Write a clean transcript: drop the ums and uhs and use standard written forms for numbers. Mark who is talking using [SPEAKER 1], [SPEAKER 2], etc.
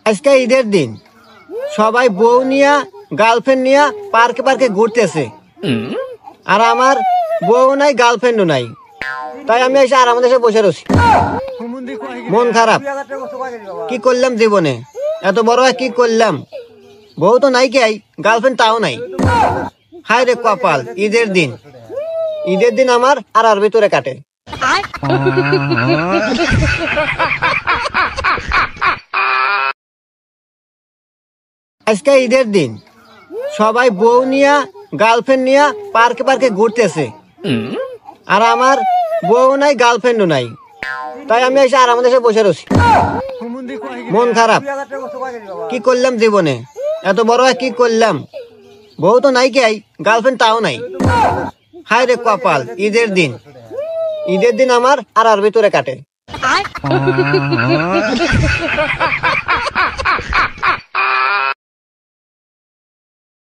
[SPEAKER 1] আজকে ঈদের দিন, সবাই বউ নিয়া গার্লফ্রেন্ড নিয়া পার্কে পার্কে ঘুরতেছে, আর আমার বউ নাই গার্লফ্রেন্ডও নাই। তাই আমি এসে আর আমাদের বসে রয়েছি, মন খারাপ। কি করলাম জীবনে, এত বড় কি করলাম? বউ তো নাই, কে গার্লফ্রেন্ড তাও নাই। হায় রে কপাল, ঈদের দিন, ঈদের দিন আমার আর ভিতরে কাটে। আজকে ঈদের দিন, সবাই বউ নিয়া গার্লফ্রেন্ড নিয়া পার্কে পার্কে ঘুরতেছে, আর আমার বউ নাই গার্লফ্রেন্ডও নাই। তাই আমি এসে আর আমাদের বসে রয়েছি, মন খারাপ। কি করলাম জীবনে, এত বড় কি করলাম? বউ তো নাই, কে গার্লফ্রেন্ড তাও নাই। হায় রে কপাল, ঈদের দিন, ঈদের দিন আমার আর ভিতরে কাটে।